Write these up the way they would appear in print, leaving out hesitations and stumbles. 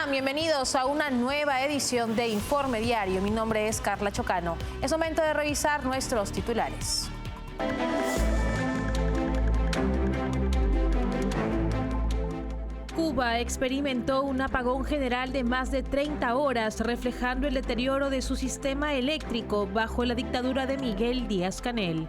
están? Bienvenidos a una nueva edición de Informe Diario. Mi nombre es Carla Chocano. Es momento de revisar nuestros titulares. Cuba experimentó un apagón general de más de 30 horas, reflejando el deterioro de su sistema eléctrico bajo la dictadura de Miguel Díaz-Canel.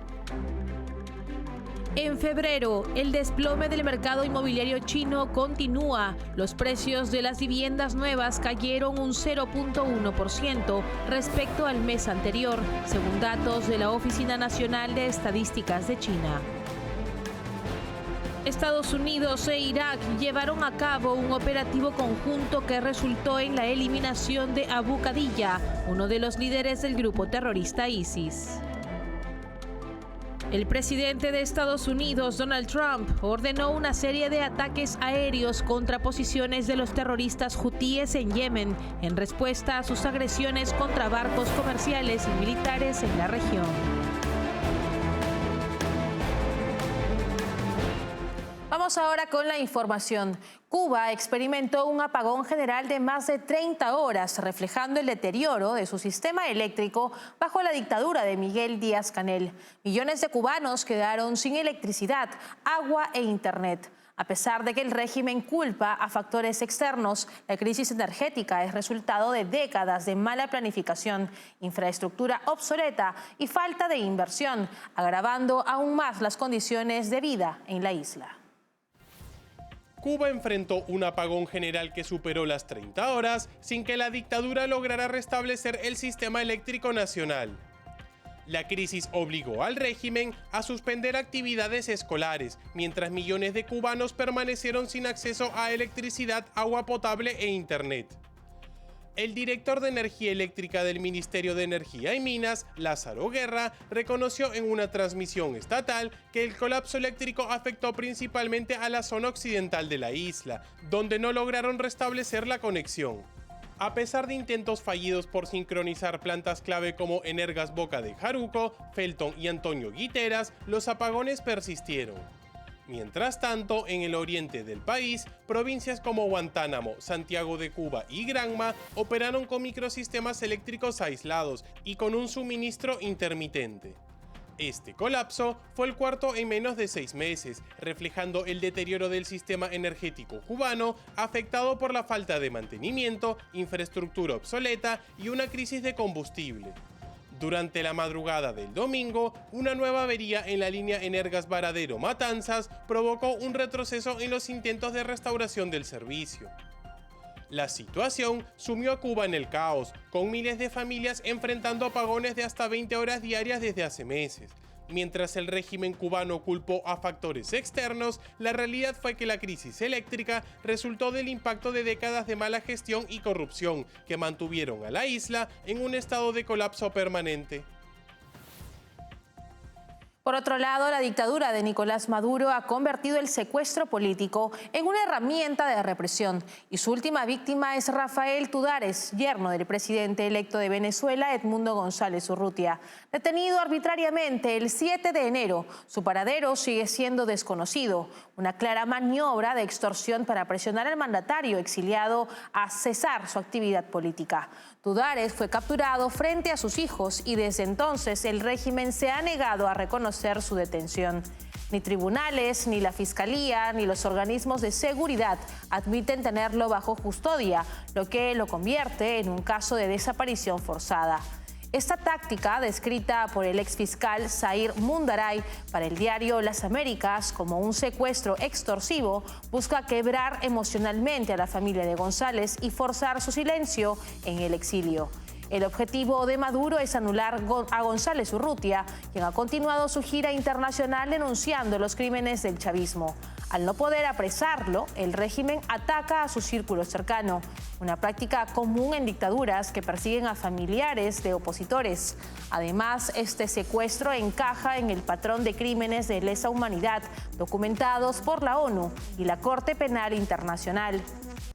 En febrero, el desplome del mercado inmobiliario chino continúa. Los precios de las viviendas nuevas cayeron un 0.1% respecto al mes anterior, según datos de la Oficina Nacional de Estadísticas de China. Estados Unidos e Irak llevaron a cabo un operativo conjunto que resultó en la eliminación de Abu Khadija, uno de los líderes del grupo terrorista ISIS. El presidente de Estados Unidos, Donald Trump, ordenó una serie de ataques aéreos contra posiciones de los terroristas hutíes en Yemen, en respuesta a sus agresiones contra barcos comerciales y militares en la región. Vamos ahora con la información. Cuba experimentó un apagón general de más de 30 horas, reflejando el deterioro de su sistema eléctrico bajo la dictadura de Miguel Díaz-Canel. Millones de cubanos quedaron sin electricidad, agua e internet. A pesar de que el régimen culpa a factores externos, la crisis energética es resultado de décadas de mala planificación, infraestructura obsoleta y falta de inversión, agravando aún más las condiciones de vida en la isla. Cuba enfrentó un apagón general que superó las 30 horas sin que la dictadura lograra restablecer el sistema eléctrico nacional. La crisis obligó al régimen a suspender actividades escolares, mientras millones de cubanos permanecieron sin acceso a electricidad, agua potable e internet. El director de Energía Eléctrica del Ministerio de Energía y Minas, Lázaro Guerra, reconoció en una transmisión estatal que el colapso eléctrico afectó principalmente a la zona occidental de la isla, donde no lograron restablecer la conexión. A pesar de intentos fallidos por sincronizar plantas clave como Energas Boca de Jaruco, Felton y Antonio Guiteras, los apagones persistieron. Mientras tanto, en el oriente del país, provincias como Guantánamo, Santiago de Cuba y Granma operaron con microsistemas eléctricos aislados y con un suministro intermitente. Este colapso fue el cuarto en menos de 6 meses, reflejando el deterioro del sistema energético cubano, afectado por la falta de mantenimiento, infraestructura obsoleta y una crisis de combustible. Durante la madrugada del domingo, una nueva avería en la línea Energas Varadero-Matanzas provocó un retroceso en los intentos de restauración del servicio. La situación sumió a Cuba en el caos, con miles de familias enfrentando apagones de hasta 20 horas diarias desde hace meses. Mientras el régimen cubano culpó a factores externos, la realidad fue que la crisis eléctrica resultó del impacto de décadas de mala gestión y corrupción que mantuvieron a la isla en un estado de colapso permanente. Por otro lado, la dictadura de Nicolás Maduro ha convertido el secuestro político en una herramienta de represión y su última víctima es Rafael Tudares, yerno del presidente electo de Venezuela, Edmundo González Urrutia. Detenido arbitrariamente el 7 de enero, su paradero sigue siendo desconocido, una clara maniobra de extorsión para presionar al mandatario exiliado a cesar su actividad política. Tudares fue capturado frente a sus hijos y desde entonces el régimen se ha negado a reconocer su detención. Ni tribunales, ni la fiscalía, ni los organismos de seguridad admiten tenerlo bajo custodia, lo que lo convierte en un caso de desaparición forzada. Esta táctica, descrita por el exfiscal Zair Mundaray para el diario Las Américas como un secuestro extorsivo, busca quebrar emocionalmente a la familia de González y forzar su silencio en el exilio. El objetivo de Maduro es anular a González Urrutia, quien ha continuado su gira internacional denunciando los crímenes del chavismo. Al no poder apresarlo, el régimen ataca a su círculo cercano, una práctica común en dictaduras que persiguen a familiares de opositores. Además, este secuestro encaja en el patrón de crímenes de lesa humanidad documentados por la ONU y la Corte Penal Internacional.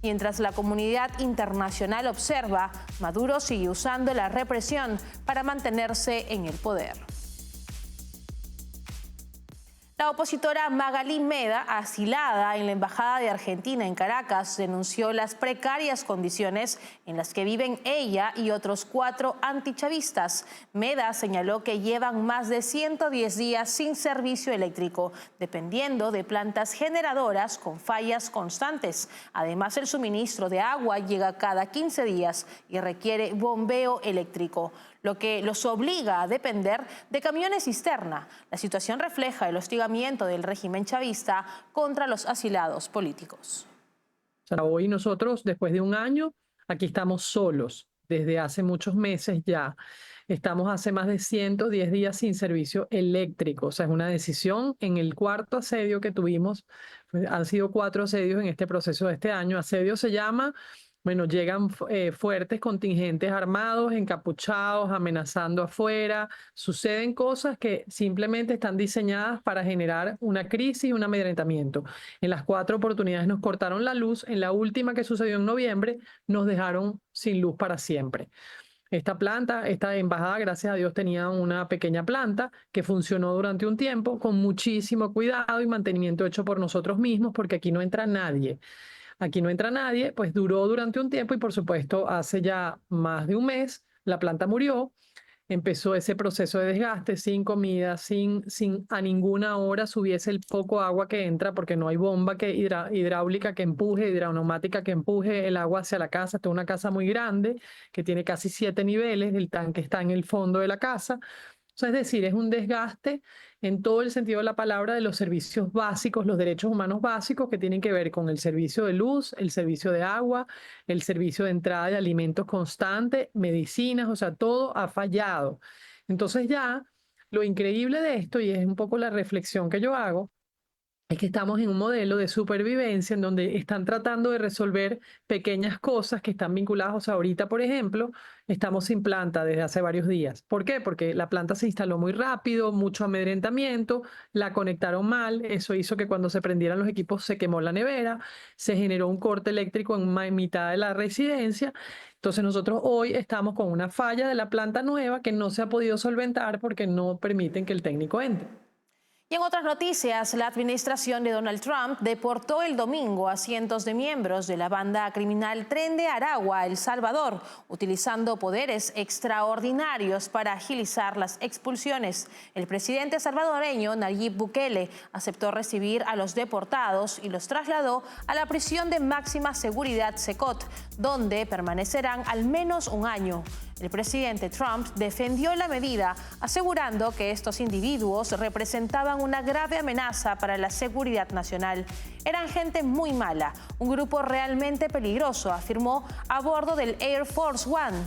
Mientras la comunidad internacional observa, Maduro sigue usando la represión para mantenerse en el poder. La opositora Magalí Meda, asilada en la Embajada de Argentina en Caracas, denunció las precarias condiciones en las que viven ella y otros 4 antichavistas. Meda señaló que llevan más de 110 días sin servicio eléctrico, dependiendo de plantas generadoras con fallas constantes. Además, el suministro de agua llega cada 15 días y requiere bombeo eléctrico, lo que los obliga a depender de camiones cisterna. La situación refleja el hostigamiento del régimen chavista contra los asilados políticos. O sea, hoy nosotros, después de un año, aquí estamos solos, desde hace muchos meses ya. Estamos hace más de 110 días sin servicio eléctrico. O sea, es una decisión. En el 4.º asedio que tuvimos, han sido 4 asedios en este proceso de este año. Asedio se llama... Bueno, llegan fuertes contingentes armados, encapuchados, amenazando afuera. Suceden cosas que simplemente están diseñadas para generar una crisis y un amedrentamiento. En las 4 oportunidades nos cortaron la luz. En la última, que sucedió en noviembre, nos dejaron sin luz para siempre. Esta embajada, gracias a Dios, tenía una pequeña planta que funcionó durante un tiempo con muchísimo cuidado y mantenimiento hecho por nosotros mismos, porque aquí no entra nadie. Aquí no entra nadie, pues duró durante un tiempo y por supuesto hace ya más de un mes la planta murió. Empezó ese proceso de desgaste, sin comida, sin a ninguna hora subiese el poco agua que entra, porque no hay bomba hidráulica que empuje, hidroneumática que empuje el agua hacia la casa. Esta es una casa muy grande que tiene casi 7 niveles, el tanque está en el fondo de la casa. O sea, es decir, es un desgaste en todo el sentido de la palabra de los servicios básicos, los derechos humanos básicos que tienen que ver con el servicio de luz, el servicio de agua, el servicio de entrada de alimentos constante, medicinas, o sea, todo ha fallado. Entonces ya lo increíble de esto, y es un poco la reflexión que yo hago, es que estamos en un modelo de supervivencia en donde están tratando de resolver pequeñas cosas que están vinculadas. O sea, ahorita, por ejemplo, estamos sin planta desde hace varios días. ¿Por qué? Porque la planta se instaló muy rápido, mucho amedrentamiento, la conectaron mal. Eso hizo que cuando se prendieran los equipos se quemó la nevera, se generó un corte eléctrico en mitad de la residencia. Entonces nosotros hoy estamos con una falla de la planta nueva que no se ha podido solventar porque no permiten que el técnico entre. Y en otras noticias, la administración de Donald Trump deportó el domingo a cientos de miembros de la banda criminal Tren de Aragua, El Salvador, utilizando poderes extraordinarios para agilizar las expulsiones. El presidente salvadoreño Nayib Bukele aceptó recibir a los deportados y los trasladó a la prisión de máxima seguridad Secot, donde permanecerán al menos un año. El presidente Trump defendió la medida, asegurando que estos individuos representaban una grave amenaza para la seguridad nacional. Eran gente muy mala, un grupo realmente peligroso, afirmó a bordo del Air Force One.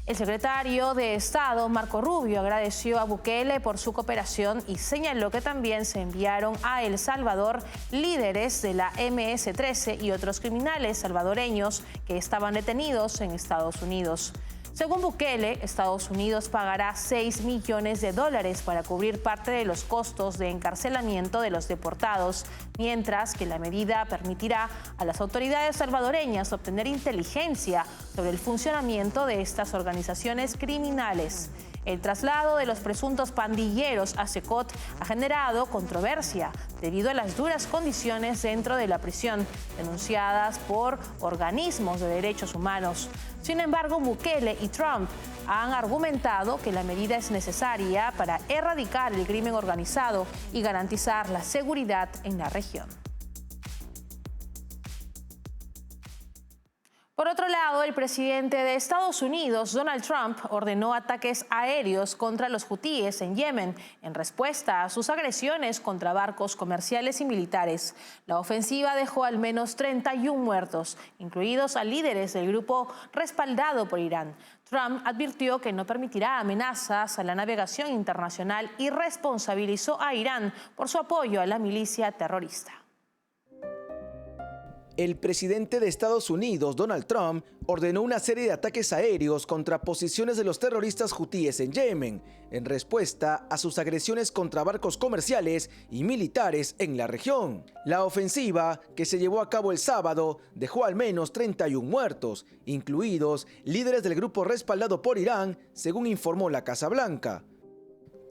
El secretario de Estado, Marco Rubio, agradeció a Bukele por su cooperación y señaló que también se enviaron a El Salvador líderes de la MS-13 y otros criminales salvadoreños que estaban detenidos en Estados Unidos. Según Bukele, Estados Unidos pagará $6 millones para cubrir parte de los costos de encarcelamiento de los deportados, mientras que la medida permitirá a las autoridades salvadoreñas obtener inteligencia sobre el funcionamiento de estas organizaciones criminales. El traslado de los presuntos pandilleros a Secot ha generado controversia debido a las duras condiciones dentro de la prisión, denunciadas por organismos de derechos humanos. Sin embargo, Bukele y Trump han argumentado que la medida es necesaria para erradicar el crimen organizado y garantizar la seguridad en la región. Por otro lado, el presidente de Estados Unidos, Donald Trump, ordenó ataques aéreos contra los hutíes en Yemen en respuesta a sus agresiones contra barcos comerciales y militares. La ofensiva dejó al menos 31 muertos, incluidos a líderes del grupo respaldado por Irán. Trump advirtió que no permitirá amenazas a la navegación internacional y responsabilizó a Irán por su apoyo a la milicia terrorista. El presidente de Estados Unidos, Donald Trump, ordenó una serie de ataques aéreos contra posiciones de los terroristas hutíes en Yemen, en respuesta a sus agresiones contra barcos comerciales y militares en la región. La ofensiva, que se llevó a cabo el sábado, dejó al menos 31 muertos, incluidos líderes del grupo respaldado por Irán, según informó la Casa Blanca.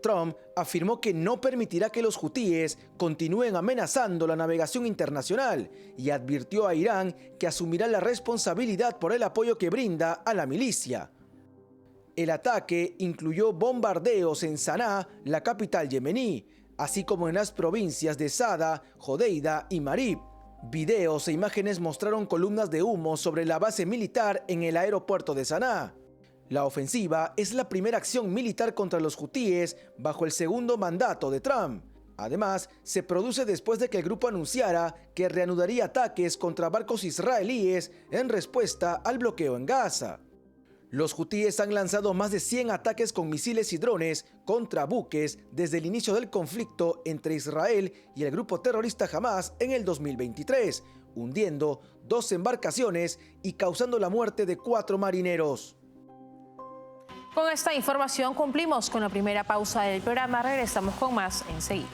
Trump afirmó que no permitirá que los hutíes continúen amenazando la navegación internacional y advirtió a Irán que asumirá la responsabilidad por el apoyo que brinda a la milicia. El ataque incluyó bombardeos en Sanaa, la capital yemení, así como en las provincias de Sada, Jodeida y Marib. Videos e imágenes mostraron columnas de humo sobre la base militar en el aeropuerto de Sanaa. La ofensiva es la primera acción militar contra los hutíes bajo el segundo mandato de Trump. Además, se produce después de que el grupo anunciara que reanudaría ataques contra barcos israelíes en respuesta al bloqueo en Gaza. Los hutíes han lanzado más de 100 ataques con misiles y drones contra buques desde el inicio del conflicto entre Israel y el grupo terrorista Hamas en el 2023, hundiendo 2 embarcaciones y causando la muerte de 4 marineros. Con esta información cumplimos con la primera pausa del programa. Regresamos con más enseguida.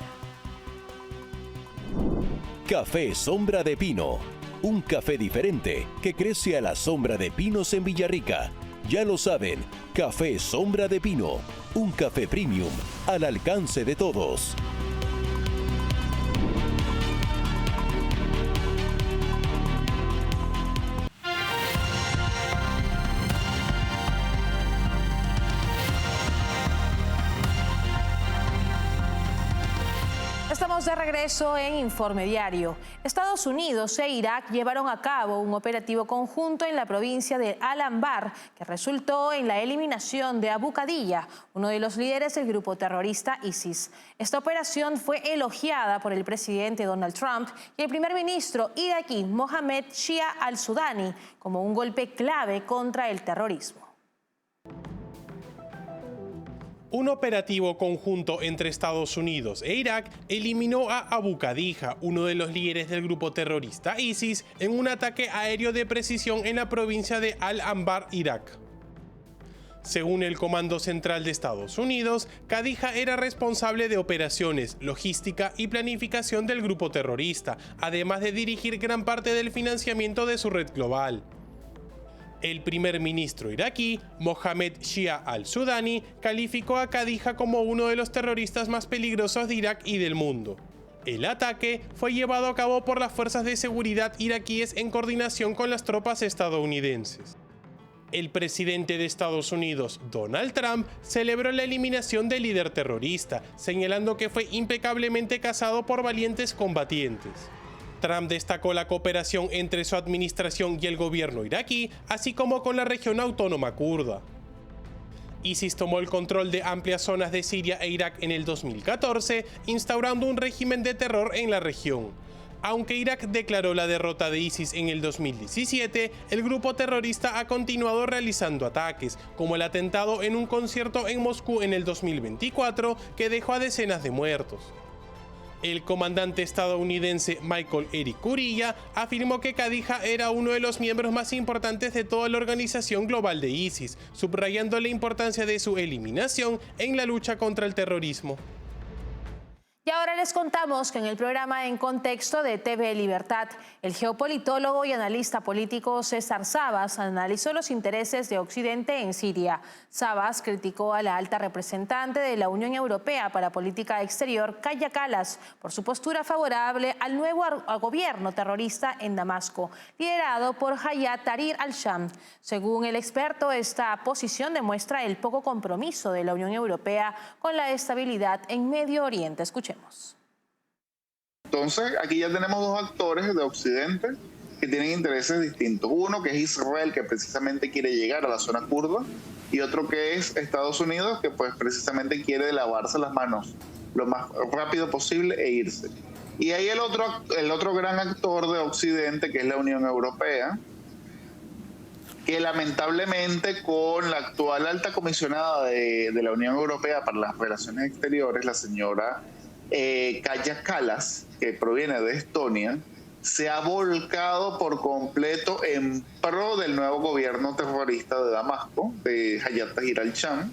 Café Sombra de Pino. Un café diferente que crece a la sombra de pinos en Villarrica. Ya lo saben, Café Sombra de Pino. Un café premium al alcance de todos. Estamos de regreso en Informe Diario. Estados Unidos e Irak llevaron a cabo un operativo conjunto en la provincia de Al-Anbar que resultó en la eliminación de Abu Qadilla, uno de los líderes del grupo terrorista ISIS. Esta operación fue elogiada por el presidente Donald Trump y el primer ministro iraquí Mohammed Shia al-Sudani como un golpe clave contra el terrorismo. Un operativo conjunto entre Estados Unidos e Irak eliminó a Abu Qadija, uno de los líderes del grupo terrorista ISIS, en un ataque aéreo de precisión en la provincia de Al-Anbar, Irak. Según el Comando Central de Estados Unidos, Qadija era responsable de operaciones, logística y planificación del grupo terrorista, además de dirigir gran parte del financiamiento de su red global. El primer ministro iraquí, Mohammed Shia al-Sudani, calificó a Qadija como uno de los terroristas más peligrosos de Irak y del mundo. El ataque fue llevado a cabo por las fuerzas de seguridad iraquíes en coordinación con las tropas estadounidenses. El presidente de Estados Unidos, Donald Trump, celebró la eliminación del líder terrorista, señalando que fue impecablemente cazado por valientes combatientes. Trump destacó la cooperación entre su administración y el gobierno iraquí, así como con la región autónoma kurda. ISIS tomó el control de amplias zonas de Siria e Irak en el 2014, instaurando un régimen de terror en la región. Aunque Irak declaró la derrota de ISIS en el 2017, el grupo terrorista ha continuado realizando ataques, como el atentado en un concierto en Moscú en el 2024, que dejó a decenas de muertos. El comandante estadounidense Michael Eric Kurilla afirmó que Qadija era uno de los miembros más importantes de toda la organización global de ISIS, subrayando la importancia de su eliminación en la lucha contra el terrorismo. Y ahora les contamos que en el programa En Contexto de TV Libertad, el geopolitólogo y analista político César Sabas analizó los intereses de Occidente en Siria. Sabas criticó a la alta representante de la Unión Europea para Política Exterior, Kaja Kallas, por su postura favorable al nuevo gobierno terrorista en Damasco, liderado por Hayat Tahrir al-Sham. Según el experto, esta posición demuestra el poco compromiso de la Unión Europea con la estabilidad en Medio Oriente. Escuchemos. Entonces, aquí ya tenemos dos actores de Occidente que tienen intereses distintos. Uno que es Israel, que precisamente quiere llegar a la zona kurda, y otro que es Estados Unidos, que pues precisamente quiere lavarse las manos lo más rápido posible e irse. Y hay el otro gran actor de Occidente, que es la Unión Europea, que lamentablemente con la actual alta comisionada de la Unión Europea para las Relaciones Exteriores, la señora Kaja Kallas, que proviene de Estonia, se ha volcado por completo en pro del nuevo gobierno terrorista de Damasco, de Hayat Tahrir al-Sham.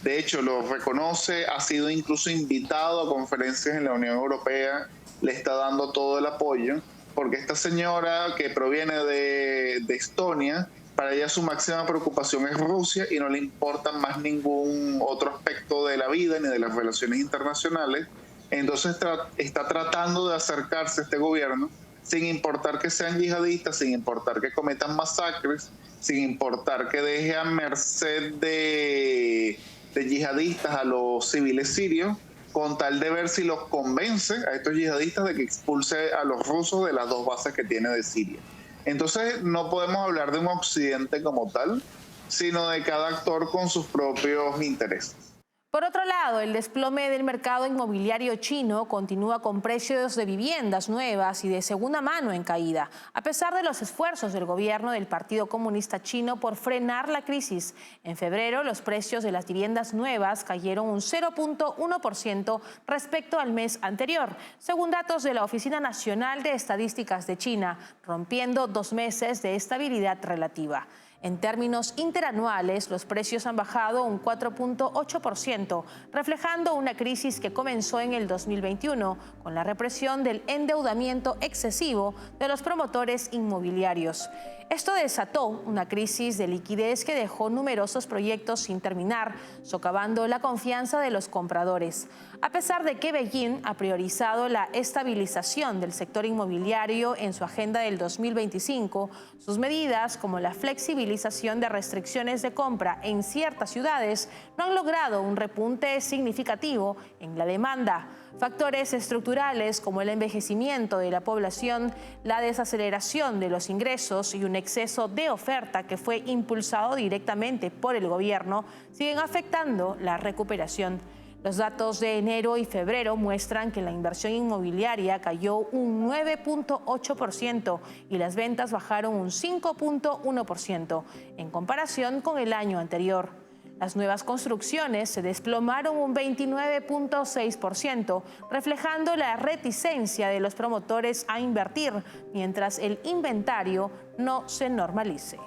De hecho, lo reconoce, ha sido incluso invitado a conferencias en la Unión Europea, le está dando todo el apoyo, porque esta señora que proviene de Estonia Para ella su máxima preocupación es Rusia y no le importa más ningún otro aspecto de la vida ni de las relaciones internacionales. Entonces está tratando de acercarse a este gobierno sin importar que sean yihadistas, sin importar que cometan masacres, sin importar que deje a merced de yihadistas a los civiles sirios, con tal de ver si los convence a estos yihadistas de que expulse a los rusos de las 2 bases que tiene de Siria. Entonces no podemos hablar de un occidente como tal, sino de cada actor con sus propios intereses. Por otro lado, el desplome del mercado inmobiliario chino continúa con precios de viviendas nuevas y de segunda mano en caída, a pesar de los esfuerzos del gobierno del Partido Comunista Chino por frenar la crisis. En febrero, los precios de las viviendas nuevas cayeron un 0.1% respecto al mes anterior, según datos de la Oficina Nacional de Estadísticas de China, rompiendo 2 meses de estabilidad relativa. En términos interanuales, los precios han bajado un 4.8%, reflejando una crisis que comenzó en el 2021 con la represión del endeudamiento excesivo de los promotores inmobiliarios. Esto desató una crisis de liquidez que dejó numerosos proyectos sin terminar, socavando la confianza de los compradores. A pesar de que Beijing ha priorizado la estabilización del sector inmobiliario en su agenda del 2025, sus medidas, como la flexibilización de restricciones de compra en ciertas ciudades, no han logrado un repunte significativo en la demanda. Factores estructurales como el envejecimiento de la población, la desaceleración de los ingresos y un exceso de oferta que fue impulsado directamente por el gobierno siguen afectando la recuperación. Los datos de enero y febrero muestran que la inversión inmobiliaria cayó un 9.8% y las ventas bajaron un 5.1% en comparación con el año anterior. Las nuevas construcciones se desplomaron un 29.6%, reflejando la reticencia de los promotores a invertir mientras el inventario no se normalice.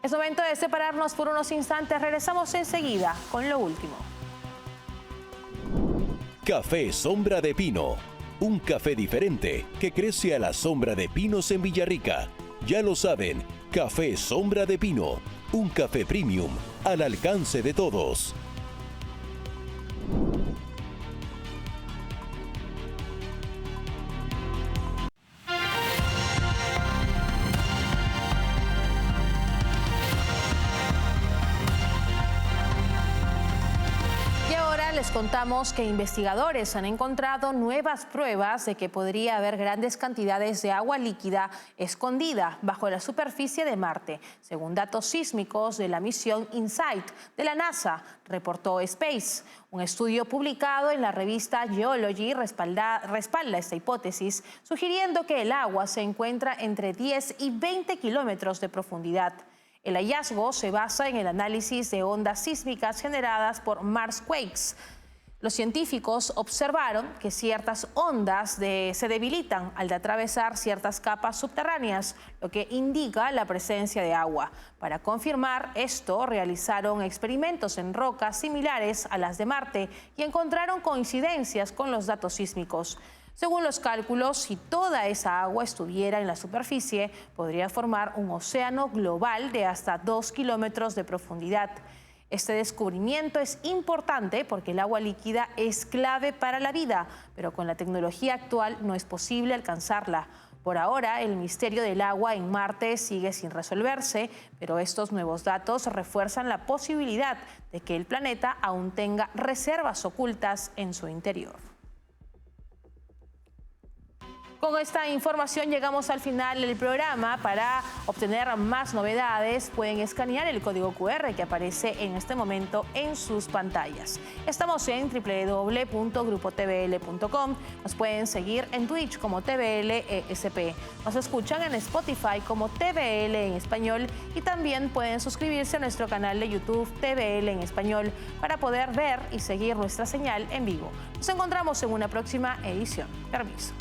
Es momento de separarnos por unos instantes. Regresamos enseguida con lo último. Café Sombra de Pino. Un café diferente que crece a la sombra de pinos en Villarrica. Ya lo saben, Café Sombra de Pino. Un café premium al alcance de todos. Les contamos que investigadores han encontrado nuevas pruebas de que podría haber grandes cantidades de agua líquida escondida bajo la superficie de Marte, según datos sísmicos de la misión InSight de la NASA, reportó Space. Un estudio publicado en la revista Geology respalda esta hipótesis, sugiriendo que el agua se encuentra entre 10 y 20 kilómetros de profundidad. El hallazgo se basa en el análisis de ondas sísmicas generadas por Marsquakes. Los científicos observaron que ciertas ondas se debilitan al atravesar ciertas capas subterráneas, lo que indica la presencia de agua. Para confirmar esto, realizaron experimentos en rocas similares a las de Marte y encontraron coincidencias con los datos sísmicos. Según los cálculos, si toda esa agua estuviera en la superficie, podría formar un océano global de hasta 2 kilómetros de profundidad. Este descubrimiento es importante porque el agua líquida es clave para la vida, pero con la tecnología actual no es posible alcanzarla. Por ahora, el misterio del agua en Marte sigue sin resolverse, pero estos nuevos datos refuerzan la posibilidad de que el planeta aún tenga reservas ocultas en su interior. Con esta información llegamos al final del programa. Para obtener más novedades pueden escanear el código QR que aparece en este momento en sus pantallas. Estamos en www.grupotvl.com. Nos pueden seguir en Twitch como TVLESP. Nos escuchan en Spotify como TVL en español y también pueden suscribirse a nuestro canal de YouTube TVL en español para poder ver y seguir nuestra señal en vivo. Nos encontramos en una próxima edición. Permiso.